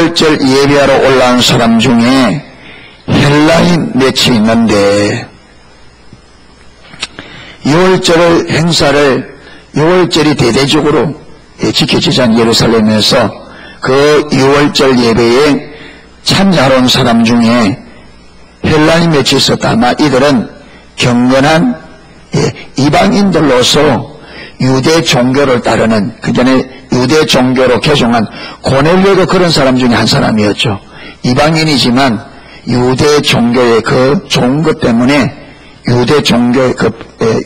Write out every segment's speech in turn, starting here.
유월절 예배하러 올라온 사람 중에 헬라인 몇이 있는데, 유월절 행사를, 유월절이 대대적으로 지켜지지 않은 예루살렘에서 그 유월절 예배에 참여하러 온 사람 중에 헬라인 몇이 있었다. 아마 이들은 경건한 이방인들로서 유대 종교를 따르는, 그 전에 유대 종교로 개종한 고넬료도 그런 사람 중에 한 사람이었죠. 이방인이지만 유대 종교의 그 좋은 것 때문에 유대 종교의 그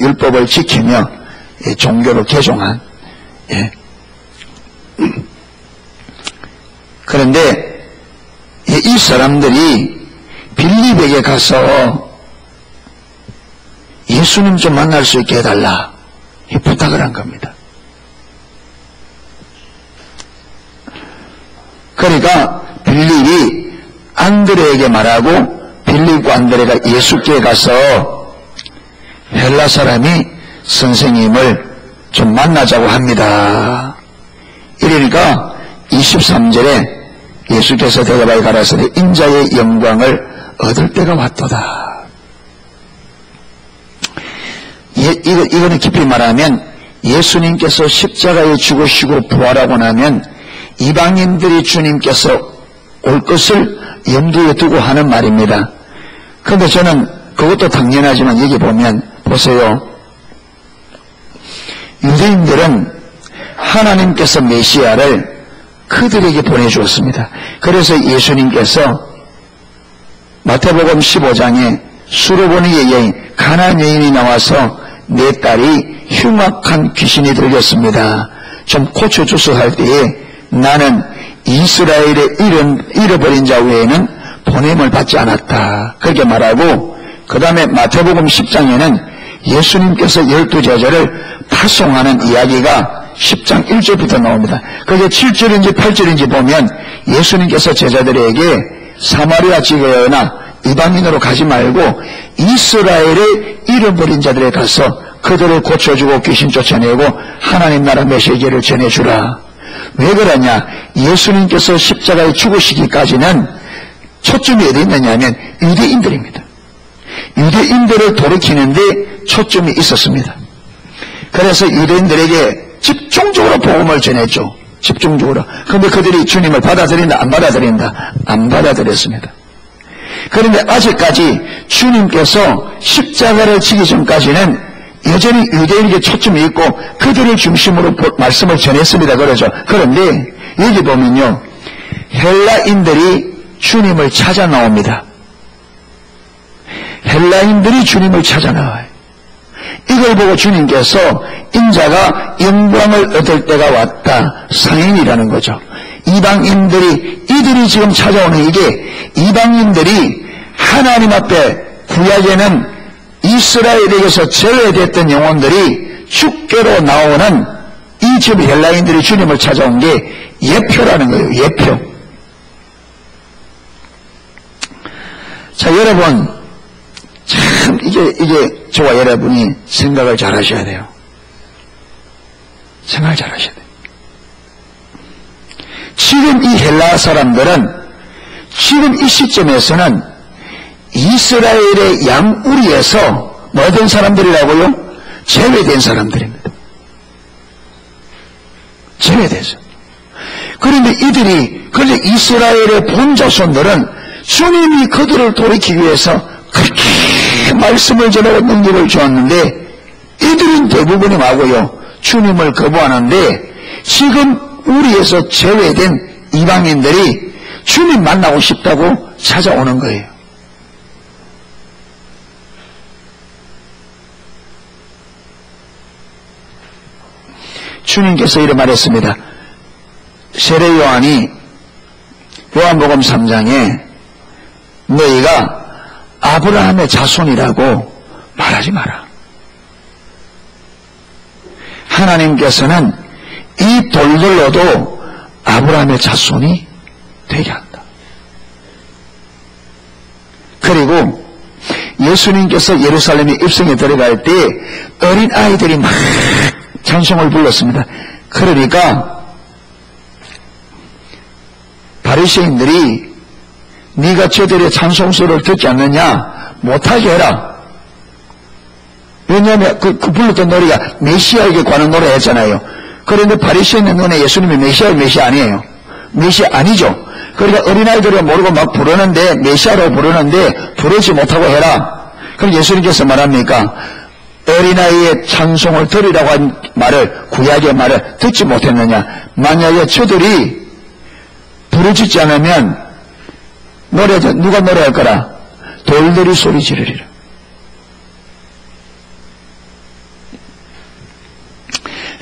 율법을 지키며 종교로 개종한. 그런데 이 사람들이 빌립에게 가서 예수님 좀 만날 수 있게 해달라 부탁을 한 겁니다. 그러니까 빌립이 안드레에게 말하고, 빌립과 안드레가 예수께 가서 헬라 사람이 선생님을 좀 만나자고 합니다. 이러니까 23절에 예수께서 대답하여 가라사대 인자의 영광을 얻을 때가 왔도다. 이거는 깊이 말하면 예수님께서 십자가에 죽으시고 부활하고 나면 이방인들이 주님께서 올 것을 염두에 두고 하는 말입니다. 그런데 저는 그것도 당연하지만 여기 보면 보세요. 유대인들은 하나님께서 메시아를 그들에게 보내주었습니다. 그래서 예수님께서 마태복음 15장에 수르보니의 여인 가나안 여인이 나와서 내 딸이 흉악한 귀신이 들렸습니다. 좀 고쳐주소 할 때에 나는 이스라엘의 잃어버린 자 외에는 보냄을 받지 않았다. 그렇게 말하고, 그 다음에 마태복음 10장에는 예수님께서 12제자를 파송하는 이야기가 10장 1절부터 나옵니다. 그게 7절인지 8절인지 보면 예수님께서 제자들에게 사마리아 지역이나 이방인으로 가지 말고 이스라엘의 잃어버린 자들에 가서 그들을 고쳐주고 귀신 쫓아내고 하나님 나라 메시지를 전해주라. 왜 그러냐? 예수님께서 십자가에 죽으시기까지는 초점이 어디 있느냐면 유대인들입니다. 유대인들을 돌이키는데 초점이 있었습니다. 그래서 유대인들에게 집중적으로 복음을 전했죠. 집중적으로. 그런데 그들이 주님을 받아들인다 안 받아들인다? 안 받아들였습니다. 그런데 아직까지 주님께서 십자가를 지기 전까지는 여전히 유대인에게 초점이 있고 그들을 중심으로 말씀을 전했습니다. 그러죠. 그런데 여기 보면요, 헬라인들이 주님을 찾아 나옵니다. 헬라인들이 주님을 찾아 나와요. 이걸 보고 주님께서 인자가 영광을 얻을 때가 왔다. 상행이라는 거죠. 이들이 지금 찾아오는 이게 이방인들이 하나님 앞에 구약에는 이스라엘에게서 제외됐던 영혼들이 죽게로 나오는 이 지금 헬라인들이 주님을 찾아온 게 예표라는 거예요. 예표. 자, 여러분, 참 이게 저와 여러분이 생각을 잘 하셔야 돼요. 생각을 잘 하셔야 돼요. 지금 이 헬라 사람들은 지금 이 시점에서는 이스라엘의 양우리에서 뭐된 사람들이라고요? 제외된 사람들입니다. 제외돼서. 그런데 그런데 이스라엘의 본자손들은 주님이 그들을 돌이키기 위해서 그렇게 말씀을 전하고 능력을 주었는데 이들은 대부분이 뭐고요? 주님을 거부하는데 지금 우리에서 제외된 이방인들이 주님 만나고 싶다고 찾아오는 거예요. 주님께서 이렇게 말했습니다. 세례 요한이 요한복음 3장에 너희가 아브라함의 자손이라고 말하지 마라. 하나님께서는 이 돌들로도 아브라함의 자손이 되게 한다. 그리고 예수님께서 예루살렘에 입성에 들어갈 때 어린 아이들이 막 찬송을 불렀습니다. 그러니까 바리새인들이 네가 저들의 찬송소를 듣지 않느냐 못하게 해라. 왜냐하면 그 불렀던 노래가 메시아에게 관한 노래였잖아요. 그런데 바리새인의 눈에 예수님이 메시아 아니에요. 메시아 아니죠. 그러니까 어린아이들이 모르고 막 부르는데 메시아라고 부르는데 부르지 못하고 해라. 그럼 예수님께서 말합니까? 어린아이의 찬송을 들으라고 한 말을, 구약의 말을 듣지 못했느냐. 만약에 저들이 부르짖지 않으면 누가 노래할 거라? 돌들이 소리 지르리라.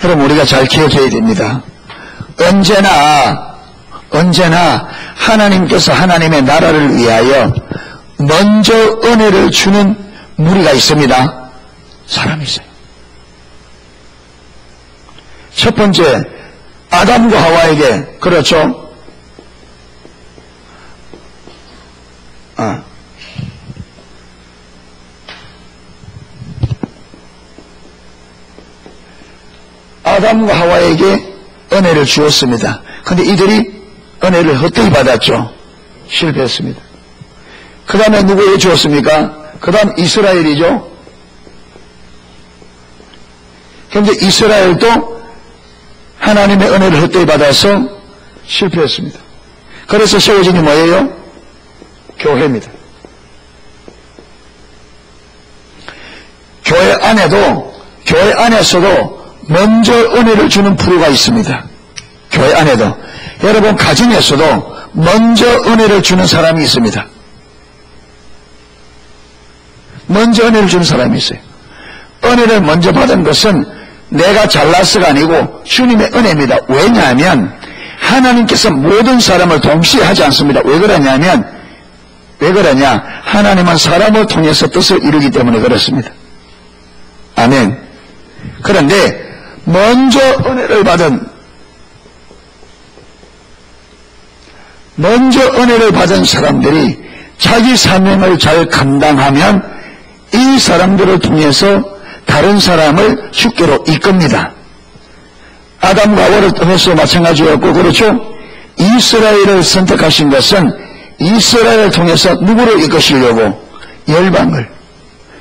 여러분, 우리가 잘 기억해야 됩니다. 언제나 하나님께서 하나님의 나라를 위하여 먼저 은혜를 주는 무리가 있습니다. 사람이 있어요. 첫 번째, 아담과 하와에게, 그렇죠? 아담과 하와에게 은혜를 주었습니다. 그런데 이들이 은혜를 헛되이 받았죠. 실패했습니다. 그 다음에 누구에게 주었습니까? 그 다음 이스라엘이죠. 그런데 이스라엘도 하나님의 은혜를 헛되이 받아서 실패했습니다. 그래서 세워진이 뭐예요? 교회입니다. 교회 안에서도 먼저 은혜를 주는 프로가 있습니다. 교회 안에도. 여러분, 가정에서도 먼저 은혜를 주는 사람이 있습니다. 먼저 은혜를 주는 사람이 있어요. 은혜를 먼저 받은 것은 내가 잘나서가 아니고 주님의 은혜입니다. 왜냐하면 하나님께서 모든 사람을 동시에 하지 않습니다. 왜 그러냐? 하나님은 사람을 통해서 뜻을 이루기 때문에 그렇습니다. 아멘. 그런데 먼저 은혜를 받은 사람들이 자기 사명을 잘 감당하면 이 사람들을 통해서 다른 사람을 주께로 이끕니다. 아담과 하와를 통해서 마찬가지였고, 그렇죠? 이스라엘을 선택하신 것은 이스라엘을 통해서 누구를 이끄시려고? 열방을.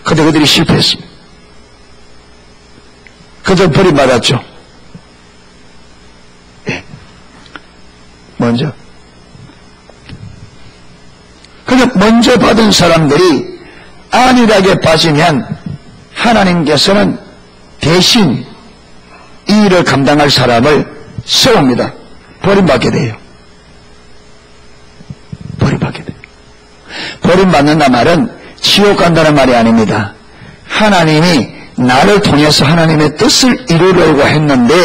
그런데 그들이 실패했습니다. 그들 버림받았죠. 예. 먼저. 근데 먼저 받은 사람들이 안일하게 빠지면 하나님께서는 대신 이 일을 감당할 사람을 세웁니다. 버림받게 돼요. 버림받게 돼요. 버림받는다는 말은 지옥 간다는 말이 아닙니다. 하나님이 나를 통해서 하나님의 뜻을 이루려고 했는데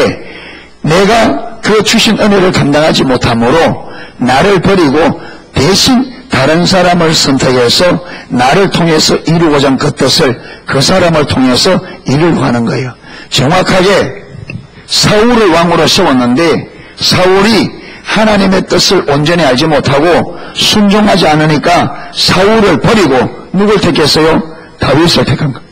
내가 그 주신 은혜를 감당하지 못함으로 나를 버리고 대신 다른 사람을 선택해서 나를 통해서 이루고자 한 그 뜻을 그 사람을 통해서 이루려고 하는 거예요. 정확하게 사울을 왕으로 세웠는데 사울이 하나님의 뜻을 온전히 알지 못하고 순종하지 않으니까 사울을 버리고 누굴 택했어요? 다윗을 택한 거예요.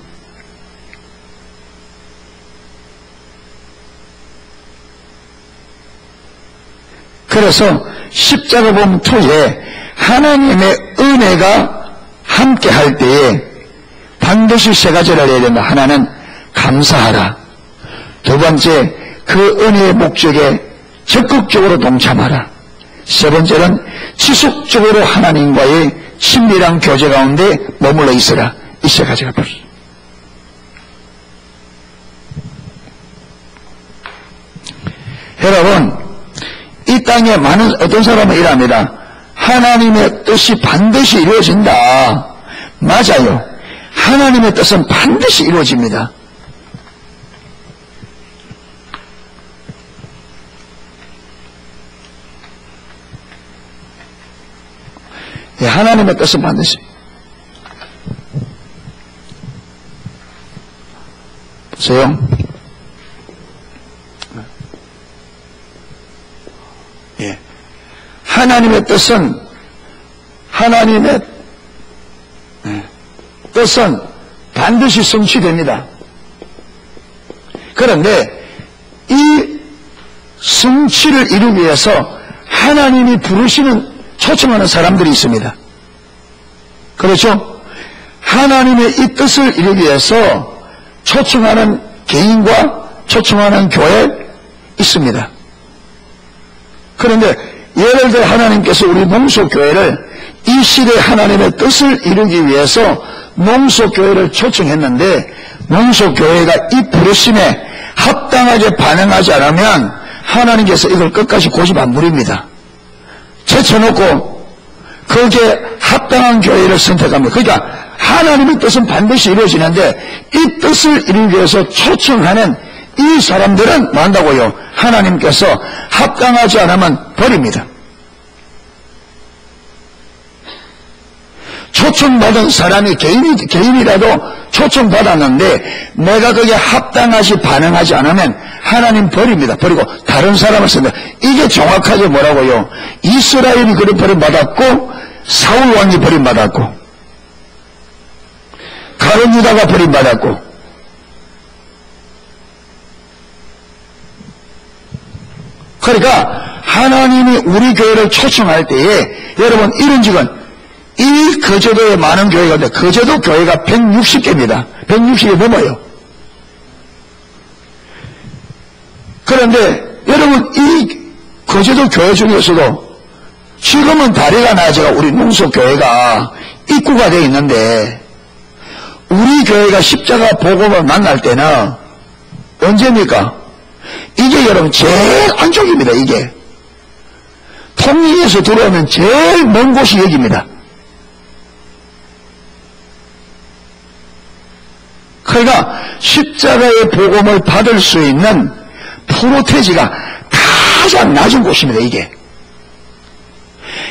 그래서 십자가범 2에 하나님의 은혜가 함께 할 때에 반드시 세 가지를 해야 된다. 하나는 감사하라. 두 번째, 그 은혜의 목적에 적극적으로 동참하라. 세 번째는 지속적으로 하나님과의 친밀한 교제 가운데 머물러 있으라. 이 세 가지가 필요합니다. 여러분, 이 땅에 많은 어떤 사람은 이랍니다. 하나님의 뜻이 반드시 이루어진다. 맞아요. 하나님의 뜻은 반드시 이루어집니다. 예, 하나님의 뜻은 반드시. 보세요. 예. 하나님의 뜻은 반드시 성취됩니다. 그런데 이 성취를 이루기 위해서 하나님이 부르시는 초청하는 사람들이 있습니다. 그렇죠? 하나님의 이 뜻을 이루기 위해서 초청하는 개인과 초청하는 교회 있습니다. 그런데 예를 들어 하나님께서 우리 농소교회를 이 시대에 하나님의 뜻을 이루기 위해서 농소교회를 초청했는데 농소교회가 이 부르심에 합당하게 반응하지 않으면 하나님께서 이걸 끝까지 고집 안 부립니다. 제쳐놓고 거기에 합당한 교회를 선택합니다. 그러니까 하나님의 뜻은 반드시 이루어지는데 이 뜻을 이루기 위해서 초청하는 이 사람들은 뭐 한다고요? 하나님께서 합당하지 않으면 버립니다. 초청받은 사람이 개인이라도 초청받았는데 내가 거기에 합당하지 반응하지 않으면 하나님 버립니다. 버리고 다른 사람을 쓴다. 이게 정확하게 뭐라고요? 이스라엘이 그런 버림받았고 사울 왕이 버림받았고 가룟 유다가 버림받았고 그러니까 하나님이 우리 교회를 초청할 때에 여러분 이런 직은 이 거제도에 많은 교회가 있는데 거제도 교회가 160개입니다. 160개 넘어요. 그런데 여러분 이 거제도 교회 중에서도 지금은 다리가 낮아가 우리 농소교회가 입구가 되어 있는데 우리 교회가 십자가 복음을 만날 때는 언제입니까? 이게 여러분 제일 안쪽입니다. 이게 통영에서 들어오면 제일 먼 곳이 여기입니다. 그러니까 십자가의 복음을 받을 수 있는 프로테지가 가장 낮은 곳입니다. 이게.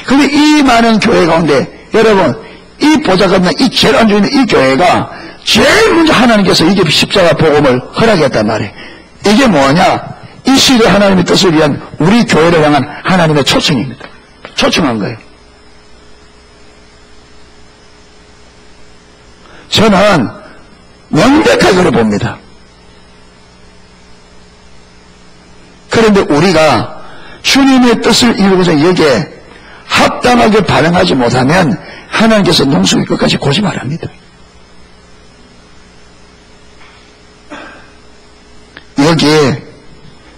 근데 이 많은 교회 가운데 여러분 이 보좌가 없는 이 제일 안쪽에 있는 이 교회가 제일 먼저 하나님께서 이게 십자가 복음을 허락했단 말이에요. 이게 뭐냐? 이 시대 하나님의 뜻을 위한 우리 교회를 향한 하나님의 초청입니다. 초청한 거예요. 저는 명백하게 그래 봅니다. 그런데 우리가 주님의 뜻을 이루고자 여기에 합당하게 반응하지 못하면 하나님께서 농수의 끝까지 고집하랍니다. 여기에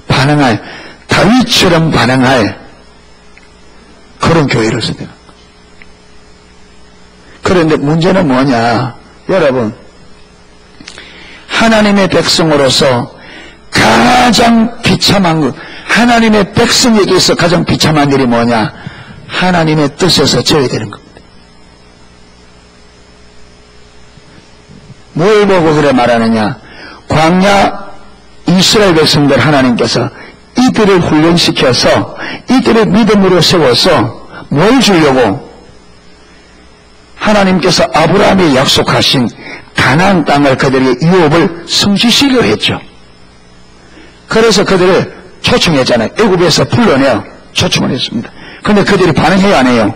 반응할 다윗처럼 반응할 그런 교회를 선택합니다. 그런데 문제는 뭐냐? 여러분 하나님의 백성으로서 가장 비참한 것, 하나님의 백성에게 있어 가장 비참한 일이 뭐냐? 하나님의 뜻에서 져야 되는 겁니다. 뭘 보고 그래 말하느냐? 광야 이스라엘 백성들 하나님께서 이들을 훈련시켜서 이들을 믿음으로 세워서 뭘 주려고? 하나님께서 아브라함에 약속하신 가나안 땅을 그들에게 유업을 성취시키려 했죠. 그래서 그들을 초청했잖아요. 애굽에서 불러내어 초청을 했습니다. 그런데 그들이 반응해요, 안 해요?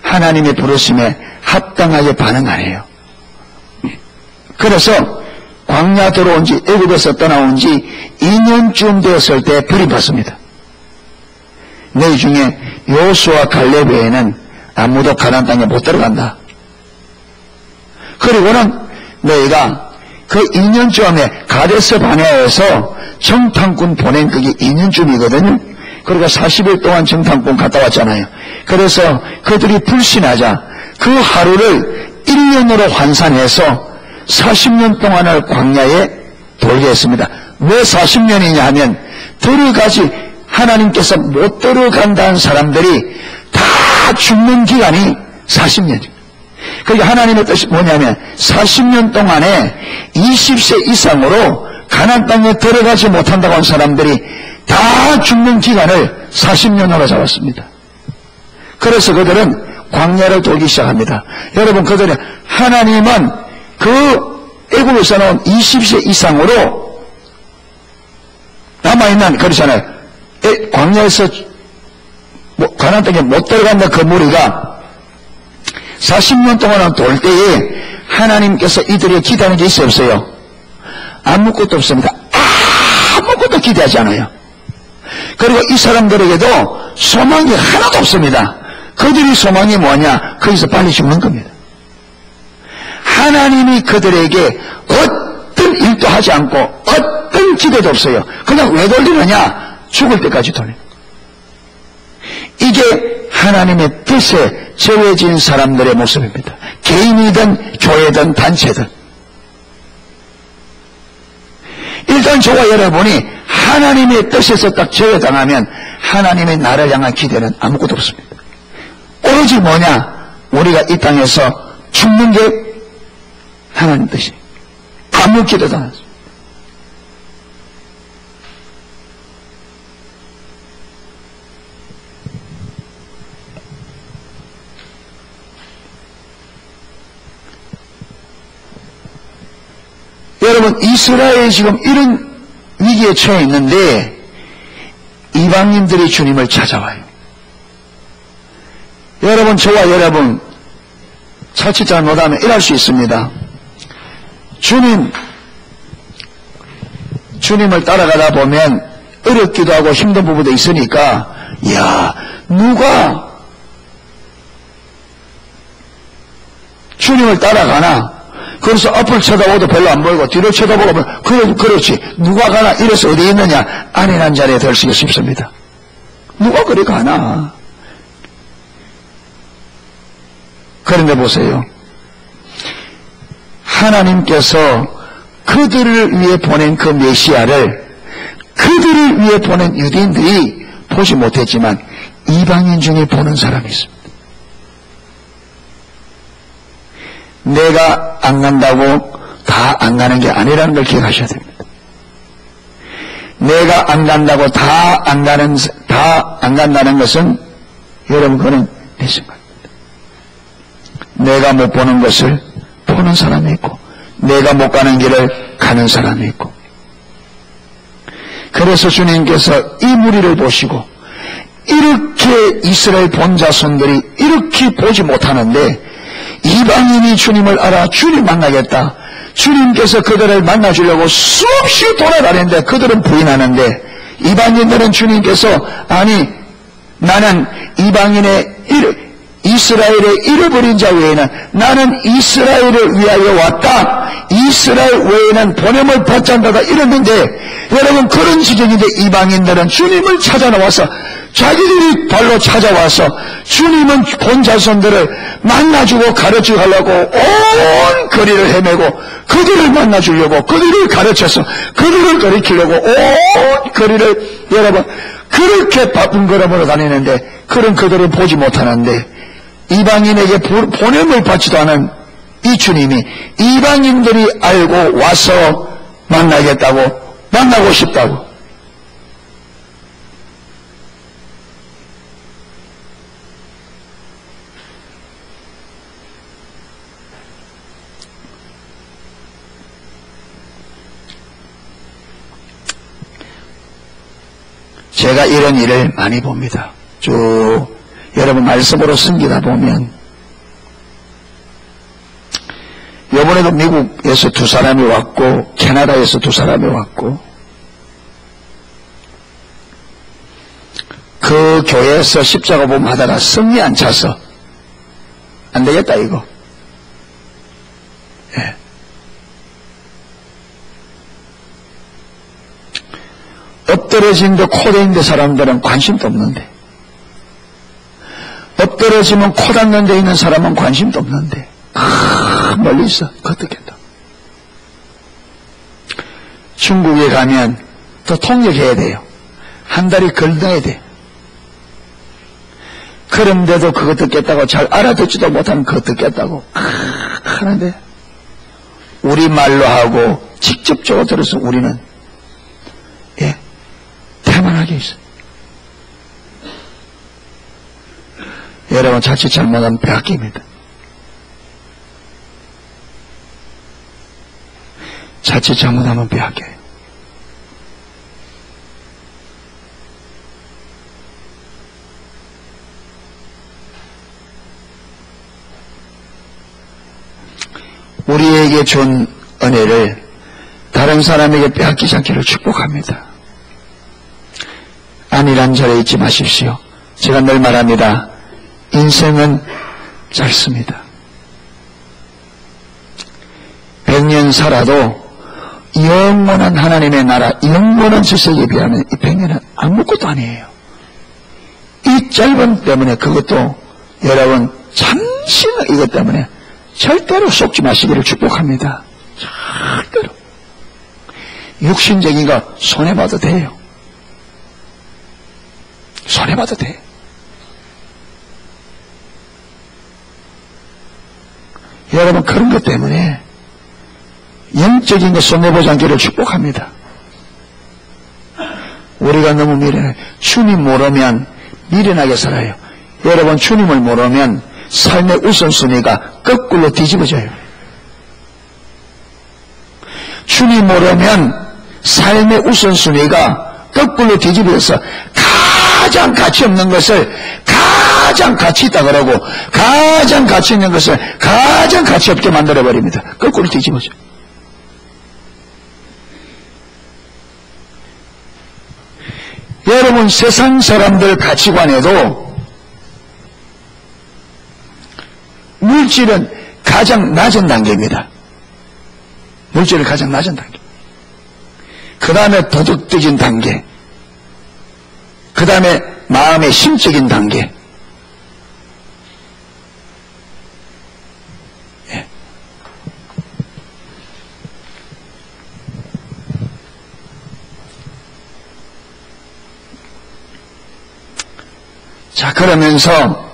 하나님의 부르심에 합당하게 반응 안 해요. 그래서 광야 들어온 지 애굽에서 떠나온 지 2년쯤 되었을 때 버림받습니다. 너희 중에 여호수아 갈렙 외에는 아무도 가나안 땅에 못 들어간다. 그리고는 너희가 그 2년쯤에 가데스 바네아에서 정탐꾼 보낸 그게 2년쯤이거든요. 그리고 40일 동안 정탐꾼 갔다 왔잖아요. 그래서 그들이 불신하자 그 하루를 1년으로 환산해서 40년 동안을 광야에 돌게 했습니다. 왜 40년이냐 하면 들어가지 하나님께서 못 들어간다는 사람들이 다 죽는 기간이 40년입니다. 그러니까 하나님의 뜻이 뭐냐면 40년 동안에 20세 이상으로 가나안 땅에 들어가지 못한다고 한 사람들이 다 죽는 기간을 40년으로 잡았습니다. 그래서 그들은 광야를 돌기 시작합니다. 여러분 그들은 하나님은 그 애굽에서 나온 20세 이상으로 남아있는 그렇잖아요. 광야에서 가나안 땅에 못 들어간다 그 무리가 40년 동안 돌 때에 하나님께서 이들이 기대하는 게 있어요, 없어요? 아무것도 없습니다. 아무것도 기대하지 않아요. 그리고 이 사람들에게도 소망이 하나도 없습니다. 그들이 소망이 뭐냐? 거기서 빨리 죽는 겁니다. 하나님이 그들에게 어떤 일도 하지 않고 어떤 기대도 없어요. 그냥 왜 돌리느냐? 죽을 때까지 돌리는 거예요. 이게 하나님의 뜻에 정해진 사람들의 모습입니다. 개인이든 교회든 단체든. 일단 저와 여러분이 하나님의 뜻에서 딱 제어당하면 하나님의 나를 향한 기대는 아무것도 없습니다. 오로지 뭐냐? 우리가 이 땅에서 죽는 게 하나님 뜻이에요. 아무 기대도 안 하죠. 여러분, 이스라엘이 지금 이런 위기에 처해 있는데 이방인들이 주님을 찾아와요. 여러분, 저와 여러분 자칫 잘못하면 이럴 수 있습니다. 주님을 따라가다 보면 어렵기도 하고 힘든 부분도 있으니까, 이야, 누가 주님을 따라가나? 그래서 앞을 쳐다보도 별로 안 보이고 뒤를 쳐다보고 그렇지 누가 가나 이래서 어디 있느냐? 안일한 자리에 들수가 쉽습니다. 누가 그리 가나? 그런데 보세요. 하나님께서 그들을 위해 보낸 그 메시아를 그들을 위해 보낸 유대인들이 보지 못했지만 이방인 중에 보는 사람이 있습니다. 내가 안 간다고 다 안 가는 게 아니라는 걸 기억하셔야 됩니다. 내가 안 간다고 다 안 간다는 것은 여러분 그건 내 생각입니다. 내가 못 보는 것을 보는 사람이 있고 내가 못 가는 길을 가는 사람이 있고, 그래서 주님께서 이 무리를 보시고 이렇게 이스라엘 본자손들이 이렇게 보지 못하는데 이방인이 주님을 알아 주님 만나겠다. 주님께서 그들을 만나주려고 수없이 돌아다니는데 그들은 부인하는데 이방인들은 주님께서 아니 나는 이스라엘의 잃어버린 자 외에는 나는 이스라엘을 위하여 왔다. 이스라엘 외에는 보냄을 받지 않는다 이랬는데 여러분 그런 지경인데 이방인들은 주님을 찾아 나와서 자기들이 발로 찾아와서 주님은 본 자손들을 만나주고 가르치고 하려고 온 거리를 헤매고 그들을 만나주려고 그들을 가르쳐서 그들을 가르치려고 온 거리를 여러분 그렇게 바쁜 걸음으로 다니는데 그런 그들을 보지 못하는데 이방인에게 보냄을 받지도 않은 이 주님이 이방인들이 알고 와서 만나겠다고 만나고 싶다고 제가 이런 일을 많이 봅니다. 쭉 여러분 말씀으로 숨기다 보면 이번에도 미국에서 2사람이 왔고 캐나다에서 2사람이 왔고 그 교회에서 십자가 보험 하다가 성리 안 차서 안 되겠다 이거. 예. 엎드러진 데 코대인 데 사람들은 관심도 없는데 엎드러지면 코 닿는 데 있는 사람은 관심도 없는데 멀리 있어 어떻겠다. 중국에 가면 더 통역해야 돼요. 한 달이 걸려야 돼. 그런데도 그거 듣겠다고 잘 알아듣지도 못하면 그거 듣겠다고 하는데 우리말로 하고 직접적으로 들어서 우리는 태만하게 있어요. 여러분 자칫 잘못하면 빼앗깁니다. 자칫 잘못하면 빼앗겨요. 우리에게 준 은혜를 다른 사람에게 빼앗기지 않기를 축복합니다. 안일한 자리에 있지 마십시오. 제가 늘 말합니다. 인생은 짧습니다. 100년 살아도 영원한 하나님의 나라, 영원한 지식에 비하면 이 100년은 아무것도 아니에요. 이 짧은 때문에 그것도 여러분 잠시만 이것 때문에 절대로 속지 마시기를 축복합니다. 절대로. 육신적인 거 손해봐도 돼요. 손해봐도 돼. 여러분 그런 것 때문에 영적인 것 손해보지 않기를 축복합니다. 우리가 너무 미련해. 주님 모르면 미련하게 살아요. 여러분 주님을 모르면 삶의 우선순위가 거꾸로 뒤집어져요. 주님 모르면 삶의 우선순위가 거꾸로 뒤집어져서 가장 가치 없는 것을 가장 가치 있다 그러고 가장 가치 있는 것을 가장 가치 없게 만들어버립니다. 거꾸로 뒤집어져. 여러분 세상 사람들 가치관에도 물질은 가장 낮은 단계입니다. 물질은 가장 낮은 단계. 그 다음에 도덕적인 단계. 그 다음에 마음의 심적인 단계. 예. 자, 그러면서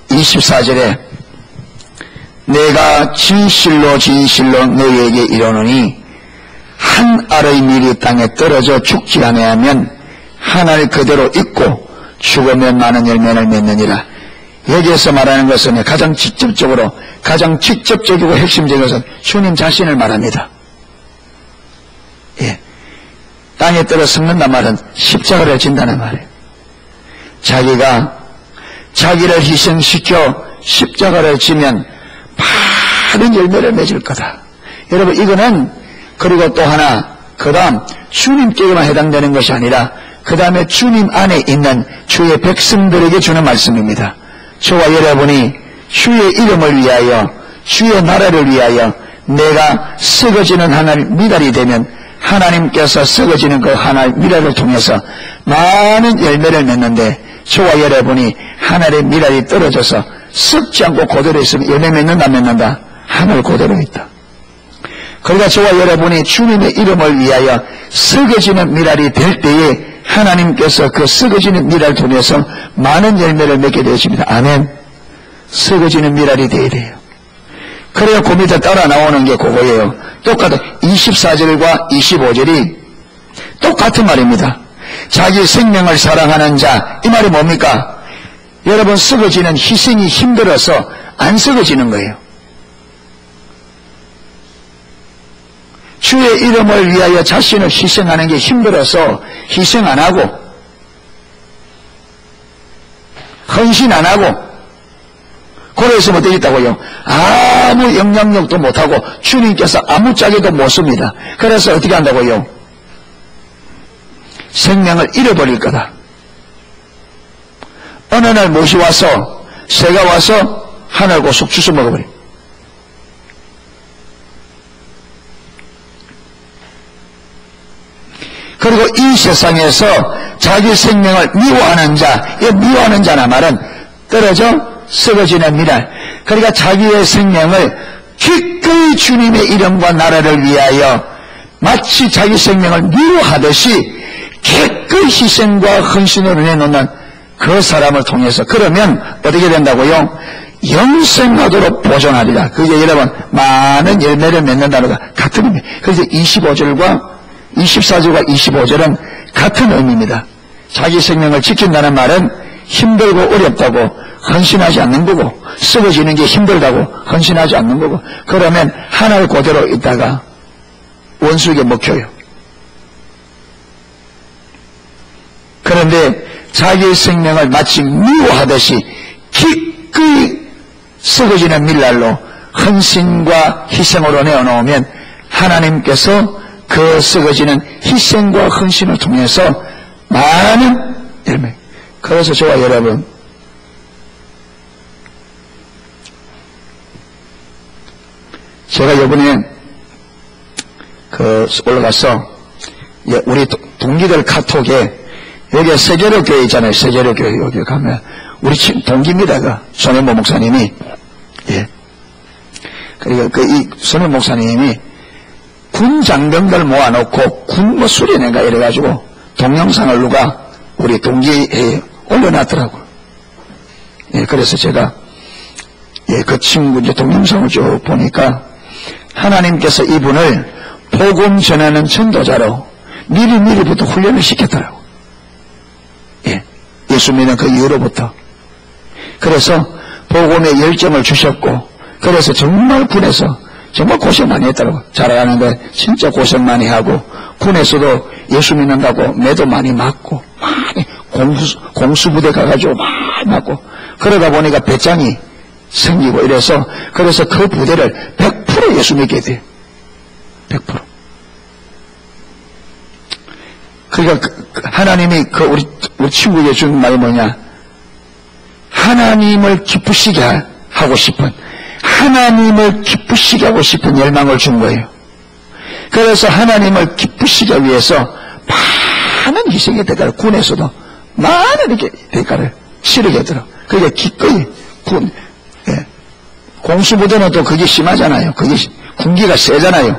24절에 내가 진실로 진실로 너희에게 이르노니 한 알의 밀이 땅에 떨어져 죽지 아니하면 한 알 그대로 있고 죽으면 많은 열매를 맺느니라. 여기에서 말하는 것은 가장 직접적이고 핵심적인 것은 주님 자신을 말합니다. 예. 땅에 떨어 죽는단 말은 십자가를 진다는 말이에요. 자기가 자기를 희생시켜 십자가를 지면 많은 열매를 맺을 거다. 여러분 이거는 그리고 또 하나 그 다음 주님께만 해당되는 것이 아니라 그 다음에 주님 안에 있는 주의 백성들에게 주는 말씀입니다. 저와 여러분이 주의 이름을 위하여 주의 나라를 위하여 내가 썩어지는 하나의 미랄이 되면 하나님께서 썩어지는 그 하나의 미랄을 통해서 많은 열매를 맺는데 저와 여러분이 하나의 미랄이 떨어져서 썩지 않고 그대로 있으면 열매 맺는다 안 맺는다? 하늘 그대로 있다. 그러니까 저와 여러분이 주님의 이름을 위하여 썩어지는 미랄이 될 때에 하나님께서 그 썩어지는 미랄을 통해서 많은 열매를 맺게 되십니다. 아멘. 썩어지는 미랄이 되어야 돼요. 그래야 그 밑에 따라 나오는 게 그거예요. 똑같은 24절과 25절이 똑같은 말입니다. 자기 생명을 사랑하는 자, 이 말이 뭡니까? 여러분 썩어지는 희생이 힘들어서 안 썩어지는 거예요. 주의 이름을 위하여 자신을 희생하는 게 힘들어서 희생 안 하고 헌신 안 하고 그래서 뭐 되겠다고요? 아무 영향력도 못하고 주님께서 아무짝에도 못 씁니다. 그래서 어떻게 한다고요? 생명을 잃어버릴 거다. 어느 날 못이 와서 새가 와서 하늘 고속 주워 먹어버려요. 그리고 이 세상에서 자기 생명을 미워하는 자, 이 미워하는 자나 말은 떨어져 썩어지는 미랄. 그러니까 자기의 생명을 기꺼이 주님의 이름과 나라를 위하여 마치 자기 생명을 미워하듯이 기꺼이 희생과 헌신으로 내놓는 그 사람을 통해서 그러면 어떻게 된다고요? 영생하도록 보존하리라. 그게 여러분 많은 열매를 맺는다는 것 같은 의미입니다. 그래서 24절과 25절은 같은 의미입니다. 자기 생명을 지킨다는 말은 힘들고 어렵다고 헌신하지 않는 거고 썩어지는 게 힘들다고 헌신하지 않는 거고 그러면 하늘 그대로 있다가 원수에게 먹혀요. 그런데 자기 생명을 마치 미워하듯이 기꺼이 썩어지는 밀랄로 헌신과 희생으로 내어놓으면 하나님께서 그 썩어지는 희생과 헌신을 통해서 많은 열매. 그래서 저와 여러분 제가 이번에 올라가서 우리 동기들 카톡에 여기 세계로 교회 있잖아요. 세계로 교회 여기 가면 우리 동기입니다. 손혜모 목사님이 그리고 이 손혜모 목사님이 군 장병들 모아놓고 군 수련회인가 이래가지고 동영상을 누가 우리 동기에 올려놨더라고요. 그래서 제가 그 친구 이제 동영상을 쭉 보니까 하나님께서 이분을 복음 전하는 전도자로 미리부터 훈련을 시켰더라고요. 예수 믿는 그 이후로부터. 그래서 복음에 열정을 주셨고, 그래서 정말 군에서 정말 고생 많이 했더라고요. 자라가는데 진짜 고생 많이 하고, 군에서도 예수 믿는다고 매도 많이 맞고, 많이 공수부대 가가지고 많이 맞고, 그러다 보니까 배짱이 생기고 이래서, 그래서 그 부대를 100% 예수 믿게 돼요. 100%. 그러니까 하나님이 우리 친구에게 준 말이 뭐냐? 하나님을 기쁘시게 하고 싶은, 하나님을 기쁘시게 하고 싶은 열망을 준 거예요. 그래서 하나님을 기쁘시게 하기 위해서 많은 희생의 대가를, 군에서도 많은 이렇게 대가를 치르게 하더라고요. 그게 기꺼이 공수부대는 또 그게 심하잖아요. 그게 군기가 세잖아요.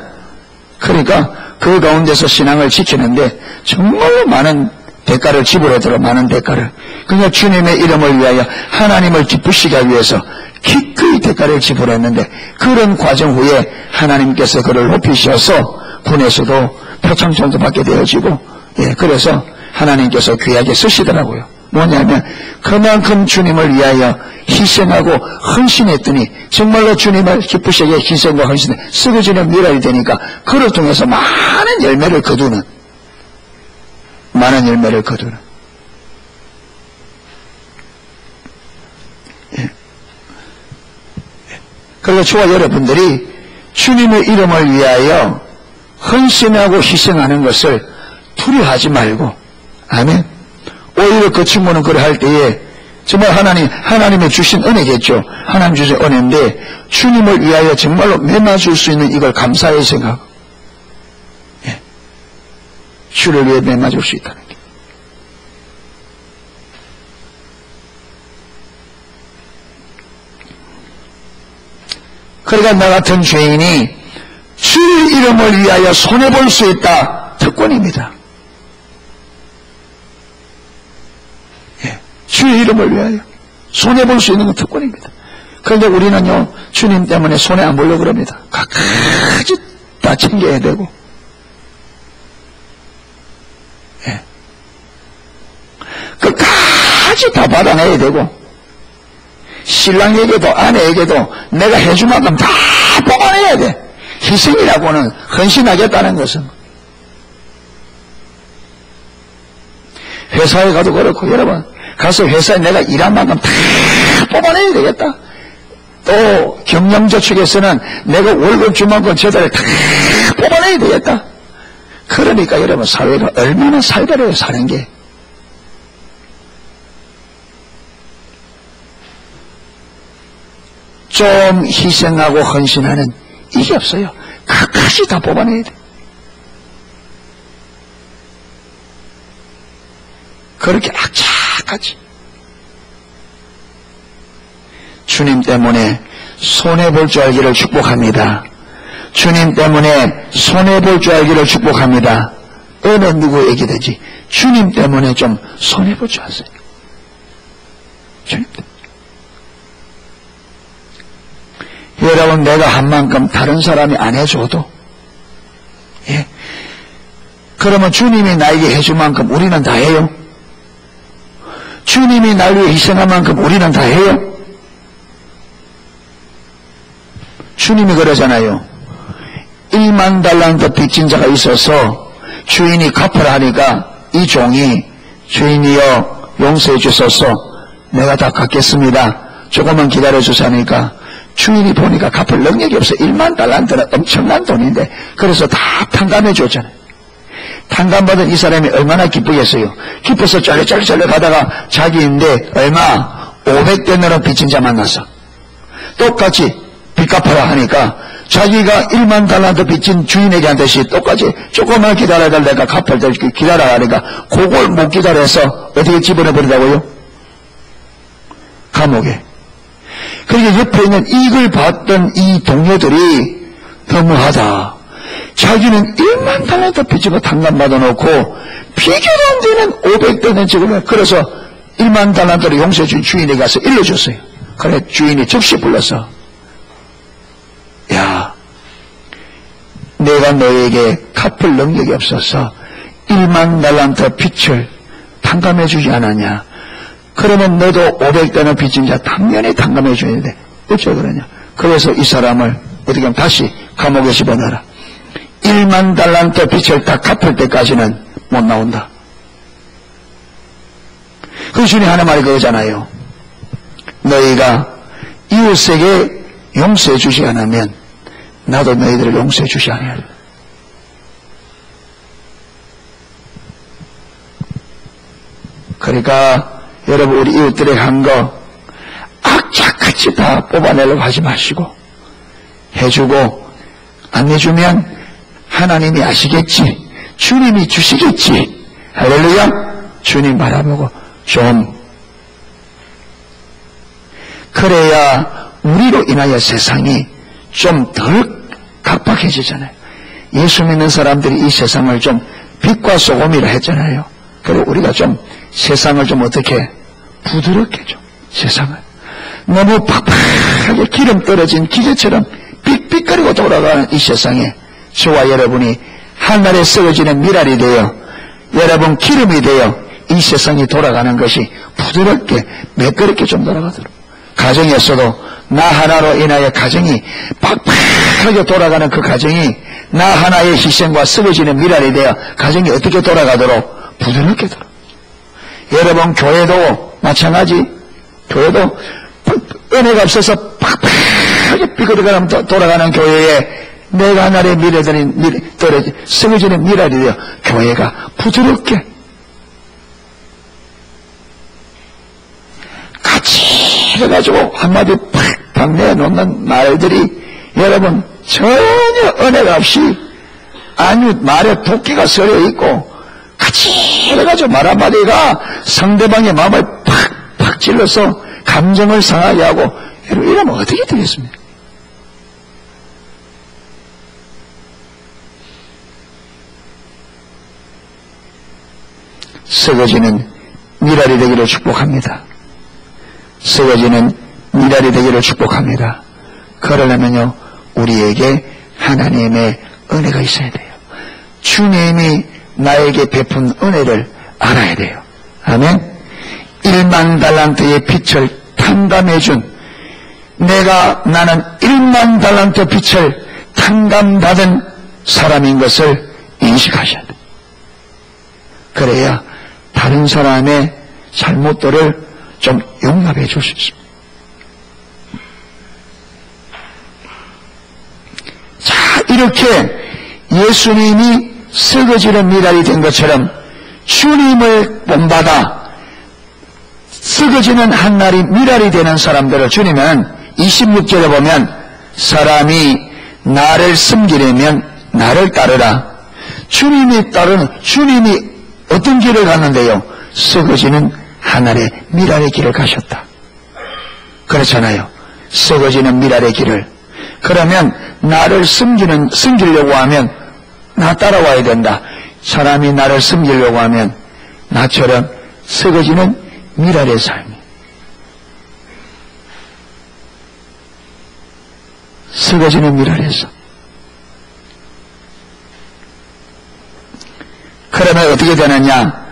그러니까 그 가운데서 신앙을 지키는데 정말로 많은 대가를 지불하도록, 많은 대가를. 그러니까 주님의 이름을 위하여 하나님을 기쁘시게 하기 위해서 기꺼이 대가를 지불했는데, 그런 과정 후에 하나님께서 그를 높이셔서 군에서도 표창장도 받게 되어지고, 그래서 하나님께서 귀하게 쓰시더라고요. 뭐냐면 그만큼 주님을 위하여 희생하고 헌신했더니 정말로 주님을 기쁘시게 희생과 헌신에 쓰러지는 미랄이 되니까 그를 통해서 많은 열매를 거두는, 많은 열매를 거두는. 그리고 저와 여러분들이 주님의 이름을 위하여 헌신하고 희생하는 것을 두려워하지 말고, 아멘. 오히려 그 친구는 그래 할 때에 정말 하나님이 주신 은혜겠죠. 하나님 주신 은혜인데 주님을 위하여 정말로 매맞을 수 있는 이걸 감사히 생각하고, 주를 위해 매맞을 수 있다는 게. 그러니까 나 같은 죄인이 주의 이름을 위하여 손해볼 수 있다. 특권입니다. 주의 이름을 위하여 손해볼 수 있는 건 특권입니다. 그런데 우리는요, 주님 때문에 손해 안 보려고 그럽니다. 각가지 다 챙겨야 되고, 끝까지 다 받아내야 되고, 신랑에게도 아내에게도 내가 해줄 만큼 다 뽑아내야 돼. 희생이라고는 헌신하겠다는 것은. 회사에 가도 그렇고, 여러분 가서 회사에 내가 일한 만큼 다 뽑아내야 되겠다. 또 경영저축에서는 내가 월급 줄 만큼 저달에 다 뽑아내야 되겠다. 그러니까 여러분 사회가 얼마나 살벌해요. 사는 게. 좀 희생하고 헌신하는 이게 없어요. 끝까지 다 뽑아내야 돼. 그렇게 악착같이 주님 때문에 손해볼 줄 알기를 축복합니다. 주님 때문에 손해볼 줄 알기를 축복합니다. 어느 누구에게든지 주님 때문에 좀 손해볼 줄 아세요. 주님 때문에. 여러분 내가 한 만큼 다른 사람이 안 해줘도, 그러면 주님이 나에게 해줄 만큼 우리는 다 해요. 주님이 날 위해 희생한 만큼 우리는 다 해요. 주님이 그러잖아요. 1만 달란트 빚진 자가 있어서 주인이 갚으라 하니까 이 종이 주인이여 용서해 주소서, 내가 다 갚겠습니다, 조금만 기다려 주사니까 주인이 보니까 갚을 능력이 없어. 1만 달란트는 엄청난 돈인데 그래서 다 탕감해 줬잖아요. 탕감받은 이 사람이 얼마나 기쁘겠어요. 기뻐서 쩔쩔쩔 가다가 자기인데 얼마 500데나리 빚진 자 만났어. 똑같이 빚 갚아라 하니까 자기가 1만 달란트 빚진 주인에게 한 듯이 똑같이 조금만 기다려달 내가 갚을 때 기다려라 하니까 그걸 못 기다려서 어떻게 집어넣어버리다고요? 감옥에. 그러니까 옆에 있는 이걸 봤던 이 동료들이 너무하다. 자기는 1만 달란트 빚지고 탕감받아 놓고 비교도 안 되는 500대는 지금 그래서 1만 달란트를 용서해 준 주인에게 가서 일러줬어요. 그래 주인이 즉시 불러서 야 내가 너에게 갚을 능력이 없어서 1만 달란트 빚을 탕감해 주지 않았냐. 그러면 너도 500대는 빚진 자 당연히 탕감해 줘야 되는데 어쩌 그러냐. 그래서 이 사람을 어떻게 하면 다시 감옥에 집어넣어라. 1만 달란트 빚을 다 갚을 때까지는 못 나온다. 그 주님 하는 말이 그거잖아요. 너희가 이웃에게 용서해 주지 않으면 나도 너희들을 용서해 주지 않아야 돼. 그러니까 여러분 우리 이웃들에게 한 거 악착같이 다 뽑아내려고 하지 마시고 해주고 안 해주면 하나님이 아시겠지. 주님이 주시겠지. 할렐루야. 주님 바라보고 좀 그래야 우리로 인하여 세상이 좀 덜 각박해지잖아요. 예수 믿는 사람들이 이 세상을 좀 빛과 소금이라 했잖아요. 그리고 우리가 좀 세상을 좀 어떻게 부드럽게 좀 세상을 너무 팍팍하게 기름 떨어진 기계처럼 삑삑거리고 돌아가는 이 세상에 저와 여러분이 하늘에 썩어지는 미랄이 되어 여러분 기름이 되어 이 세상이 돌아가는 것이 부드럽게 매끄럽게 좀 돌아가도록 가정에서도 나 하나로 인하여 가정이 팍팍하게 돌아가는 그 가정이 나 하나의 희생과 썩어지는 미랄이 되어 가정이 어떻게 돌아가도록 부드럽게 돌아가. 여러분 교회도 마찬가지. 교회도 은혜가 없어서 팍팍하게 삐그러가면 돌아가는 교회에 내가 하나의 미래들이 떨어지 썩어지는 미랄이 되어 교회가 부드럽게 같이 해가지고 한마디 팍팍 내놓는 말들이 여러분 전혀 은혜가 없이 아니 말에 도끼가 서려 있고 같이 해가지고 말 한마디가 상대방의 마음을 팍팍 찔러서 감정을 상하게 하고 여러분 이러면 어떻게 되겠습니까? 썩어지는 미랄이 되기를 축복합니다. 썩어지는 미랄이 되기를 축복합니다. 그러려면요 우리에게 하나님의 은혜가 있어야 돼요. 주님이 나에게 베푼 은혜를 알아야 돼요. 아멘. 1만 달란트의 빚을 탕감해준 나는 1만 달란트 빚을 탕감받은 사람인 것을 인식하셔야 돼요. 그래야 다른 사람의 잘못들을 좀 용납해 줄 수 있습니다. 자, 이렇게 예수님이 썩어지는 미랄이 된 것처럼 주님을 본받아 썩어지는 한날이 미랄이 되는 사람들을 주님은 26절에 보면 사람이 나를 섬기려면 나를 따르라. 주님이 어떤 길을 갔는데요? 썩어지는 하늘의 미랄의 길을 가셨다. 그렇잖아요. 썩어지는 미랄의 길을. 그러면 나를 섬기려고 하면 나 따라와야 된다. 사람이 나를 섬기려고 하면 나처럼 썩어지는 미랄의 삶이. 썩어지는 미랄에서. 그러면 어떻게 되느냐?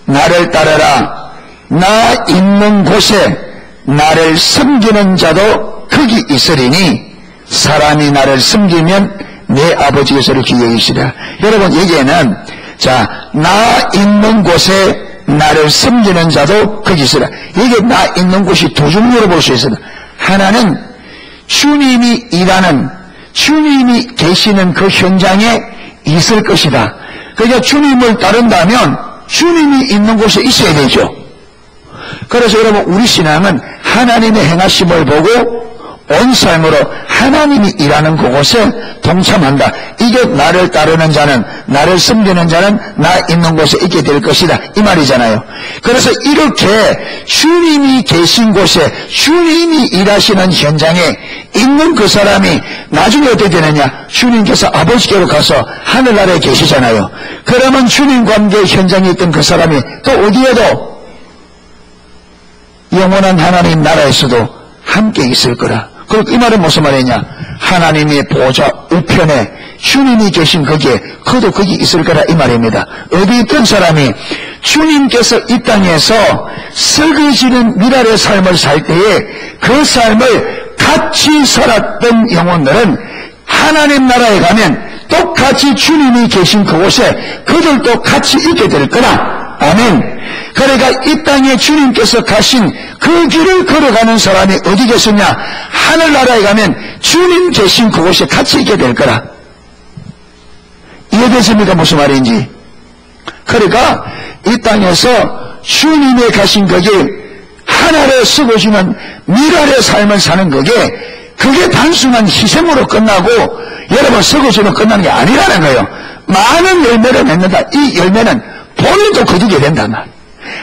나를 따르라. 나 있는 곳에 나를 섬기는 자도 거기 있으리니 사람이 나를 섬기면 내 아버지께서를 기여이시라. 여러분 여기에는 나 있는 곳에 나를 섬기는 자도 거기 있으라. 이게 나 있는 곳이 두 종류로 볼 수 있습니다. 하나는 주님이 일하는 주님이 계시는 그 현장에 있을 것이다. 그러니까 주님을 따른다면 주님이 있는 곳에 있어야 되죠. 그래서 여러분 우리 신앙은 하나님의 행하심을 보고 온 삶으로 하나님이 일하는 그곳에 동참한다. 이게 나를 따르는 자는, 나를 섬기는 자는 나 있는 곳에 있게 될 것이다, 이 말이잖아요. 그래서 이렇게 주님이 계신 곳에, 주님이 일하시는 현장에 있는 그 사람이 나중에 어떻게 되느냐? 주님께서 아버지께로 가서 하늘나라에 계시잖아요. 그러면 주님과 함께 현장에 있던 그 사람이 또 어디에도 영원한 하나님 나라에서도 함께 있을 거라. 그리고 이 말은 무슨 말이냐? 하나님의 보좌 우편에 주님이 계신 거기에 그도 거기 있을 거라, 이 말입니다. 어디 있던 사람이 주님께서 이 땅에서 썩어지는 미랄의 삶을 살 때에 그 삶을 같이 살았던 영혼들은 하나님 나라에 가면 똑같이 주님이 계신 그곳에 그들도 같이 있게 될 거라. 아멘. 그러니까 이 땅에 주님께서 가신 그 길을 걸어가는 사람이 어디 계시냐? 하늘나라에 가면 주님 계신 그곳에 같이 있게 될 거라. 이해되십니까? 무슨 말인지. 그러니까 이 땅에서 주님의 가신 거기 하늘에 썩어지는 미랄의 삶을 사는 거기에 그게 단순한 희생으로 끝나고 여러분 썩어지면 끝나는 게 아니라는 거예요. 많은 열매를 맺는다. 이 열매는 본인도 거두게 된단 말이에요.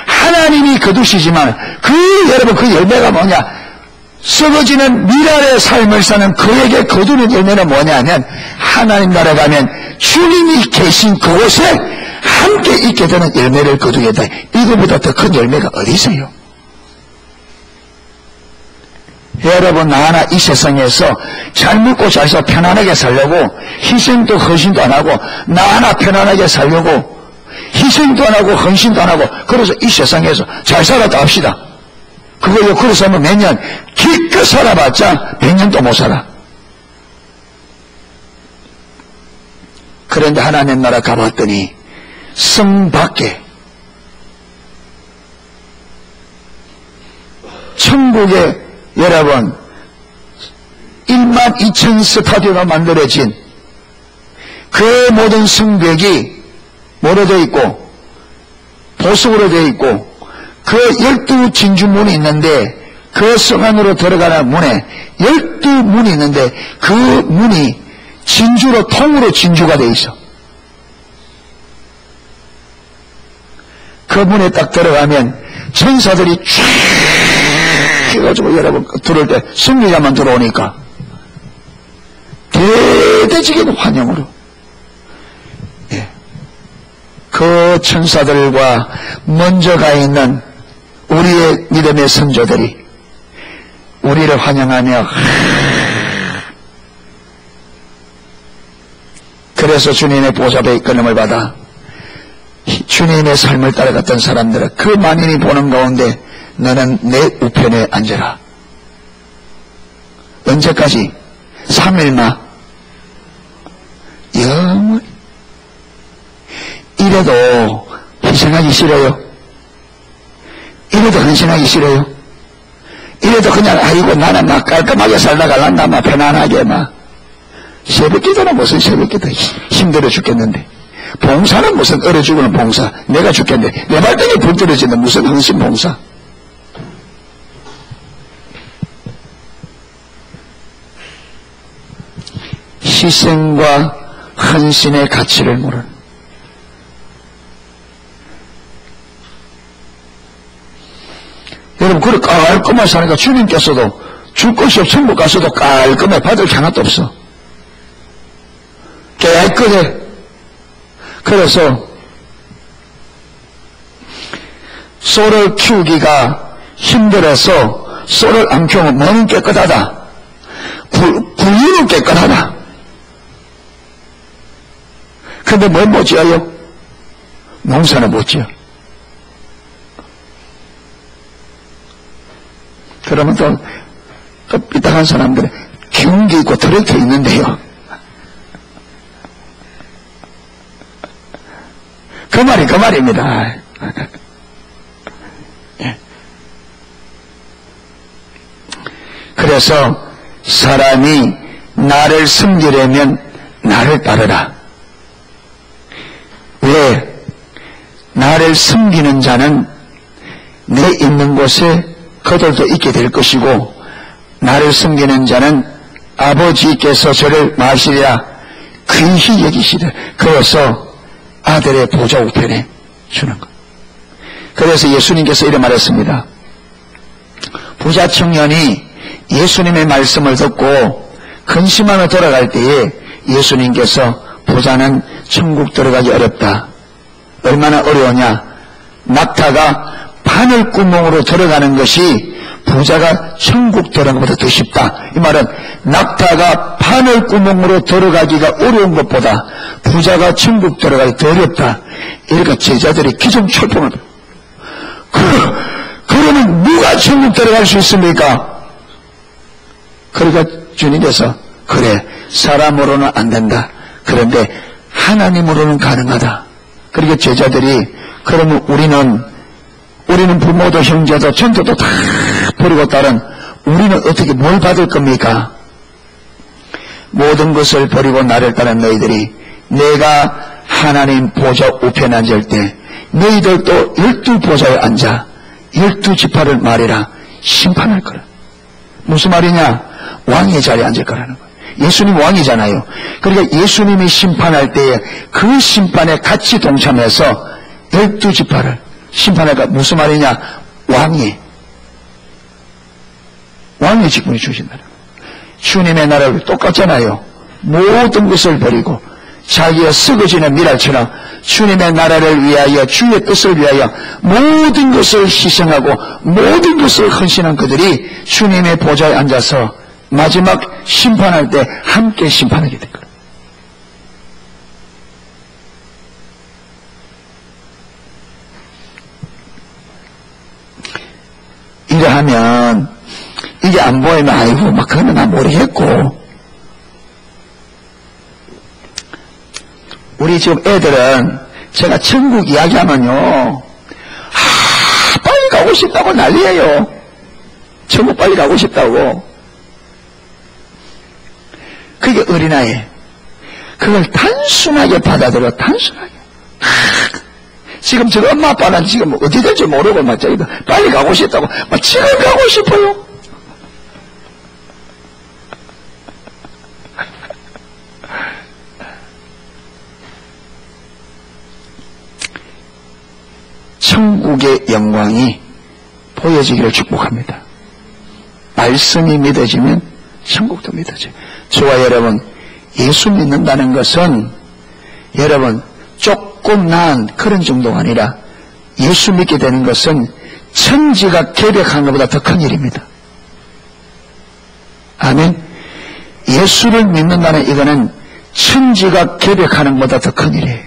하나님이 거두시지만 여러분 그 열매가 뭐냐? 썩어지는 미랄의 삶을 사는 그에게 거두는 열매는 뭐냐면 하나님 나라에 가면 주님이 계신 그곳에 함께 있게 되는 열매를 거두게 돼. 이거보다 더 큰 열매가 어디 있어요? 여러분 나나 이 세상에서 잘 먹고 잘 서 편안하게 살려고 희생도 헌신도 안 하고 나나 편안하게 살려고 희생도 안 하고 헌신도 안 하고 그래서 이 세상에서 잘 살았다 합시다. 그거요. 그래서 하면 몇 년 기껏 살아봤자 100년도 못 살아. 그런데 하나님 나라 가봤더니 성 밖에 천국에 여러분 12,000 스타디오가 만들어진 그 모든 성벽이 뭐로 되어 있고 보석으로 되어 있고 그 12진주문이 있는데 그 성 안으로 들어가는 문에 12문이 있는데 그 문이 진주로 통으로 진주가 되어 있어. 그 문에 딱 들어가면 천사들이 쫙 해가지고 여러분 들어올 때 승리자만 들어오니까 대대적인 환영으로 그 천사들과 먼저 가 있는 우리의 믿음의 선조들이 우리를 환영하며 그래서 주님의 보좌에 이끌림을 받아 주님의 삶을 따라갔던 사람들은 그 만인이 보는 가운데 너는 내 우편에 앉아라. 언제까지? 3일마 영원히. 이래도 희생하기 싫어요? 이래도 헌신하기 싫어요? 이래도 그냥 아이고 나는 막 깔끔하게 살다가 난다 막 편안하게 막 새벽기도는 무슨 새벽기도 힘들어 죽겠는데 봉사는 무슨 얼어 죽는 봉사 내가 죽겠는데 내 발등에 불 떨어지는 무슨 헌신 봉사. 희생과 헌신의 가치를 모르는 여러분 그렇게 깔끔하게 사니까 주님께서도 줄 것이 없어 천국 가서도 깔끔해 받을 게 하나도 없어. 깨끗해. 그래서 소를 키우기가 힘들어서 소를 안 키우면 뭐는 깨끗하다. 구유는 깨끗하다. 근데 뭘 못 지어요? 농사는 못 지어. 그러면 또 삐딱한 사람들은 기운기 있고 트랙터 있는데요. 그 말입니다. 그래서 사람이 나를 섬기려면 나를 따르라. 왜? 나를 섬기는 자는 내 있는 곳에 그들도 있게 될 것이고 나를 섬기는 자는 아버지께서 저를 마시리라 귀히 여기시리라. 그래서 아들의 보좌 우편에 주는 것. 그래서 예수님께서 이렇게 말했습니다. 부자 청년이 예수님의 말씀을 듣고 근심하며 돌아갈 때에 예수님께서 부자는 천국 들어가기 어렵다. 얼마나 어려우냐. 낙타가 바늘구멍으로 들어가는 것이 부자가 천국 들어가는 것보다 더 쉽다. 이 말은 낙타가 바늘구멍으로 들어가기가 어려운 것보다 부자가 천국 들어가기 더 어렵다. 이러니까 제자들이 기정철풍을 그러면 누가 천국 들어갈 수 있습니까? 그러니까 주님께서 그래 사람으로는 안 된다. 그런데 하나님으로는 가능하다. 그러니까 제자들이 그러면 우리는 부모도 형제도 전도도 다 버리고 따른 우리는 어떻게 뭘 받을 겁니까? 모든 것을 버리고 나를 따른 너희들이 내가 하나님 보좌 우편에 앉을 때 너희들도 12보좌에 앉아 12지파를 말해라. 심판할 거라. 무슨 말이냐? 왕의 자리에 앉을 거라는 거예요. 예수님 왕이잖아요. 그러니까 예수님이 심판할 때에 그 심판에 같이 동참해서 12지파를 심판할까? 무슨 말이냐? 왕의 직분이 주신다는 거예요. 주님의 나라를 똑같잖아요. 모든 것을 버리고 자기의 썩어지는 미랄처럼 주님의 나라를 위하여 주의 뜻을 위하여 모든 것을 희생하고 모든 것을 헌신한 그들이 주님의 보좌에 앉아서 마지막 심판할 때 함께 심판하게 될 거예요. 이러하면 이게 안 보이면 아이고 막 그거는 나 모르겠고, 우리 지금 애들은 제가 천국 이야기하면요 빨리 가고 싶다고 난리예요. 천국 빨리 가고 싶다고. 그게 어린아이 그걸 단순하게 받아들여. 단순하게. 지금 저 엄마 아빠는 지금 어디 될지 모르고 막 저기도 빨리 가고 싶다고 막 지금 가고 싶어요. 천국의 영광이 보여지기를 축복합니다. 말씀이 믿어지면 천국도 믿어져요. 저와 여러분, 예수 믿는다는 것은 여러분 조금 나은 그런 정도가 아니라 예수 믿게 되는 것은 천지가 계획한 것보다 더 큰 일입니다. 아멘. 예수를 믿는다는 이거는 천지가 계획하는 것보다 더 큰 일이에요.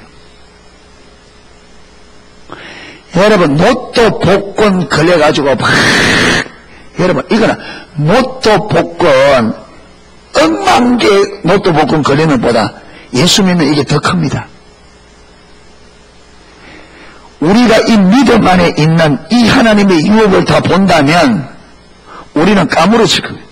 여러분 로또 복권 걸려가지고 여러분 이거는 로또 복권 10,000개 로또 복권 걸리는 것보다 예수 믿는 이게 더 큽니다. 우리가 이 믿음 안에 있는 이 하나님의 유업을 다 본다면 우리는 까무러질 겁니다.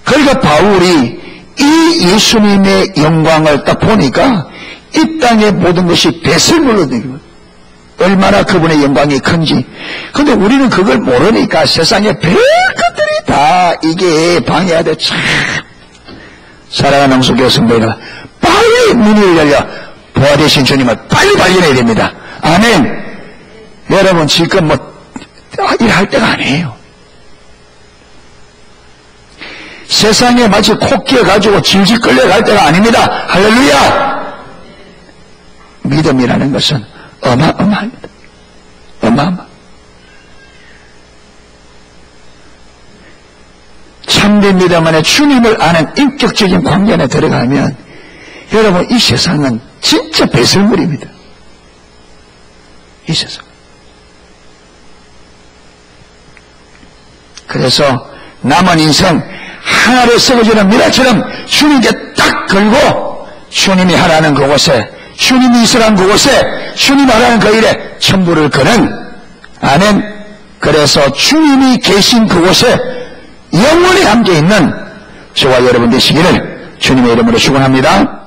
그러니까 바울이 이 예수님의 영광을 딱 보니까 이 땅의 모든 것이 배설물로 되고 얼마나 그분의 영광이 큰지. 근데 우리는 그걸 모르니까 세상에 별것들이 다 이게 방해가 돼. 참 사랑하는 성도 성도가 빨리 문을 열려 부활되신 주님을 빨리 발견해야 됩니다. 아멘. 여러분 지금 일할 때가 아니에요. 세상에 마치 코끼리 가지고 질질 끌려갈 때가 아닙니다. 할렐루야. 믿음이라는 것은 어마어마합니다. 어마어마. 참된 믿음 안에 주님을 아는 인격적인 관계 안에 들어가면 여러분 이 세상은 진짜 배설물입니다. 이 세상. 그래서 남은 인생 하나로 썩어지는 미라처럼 주님께 딱 걸고 주님이 하라는 그곳에 주님이 있으라는 그곳에 주님 하라는 그 일에 천부를 거는 아멘. 그래서 주님이 계신 그곳에 영원히 함께 있는 저와 여러분 되시기를 주님의 이름으로 축원합니다.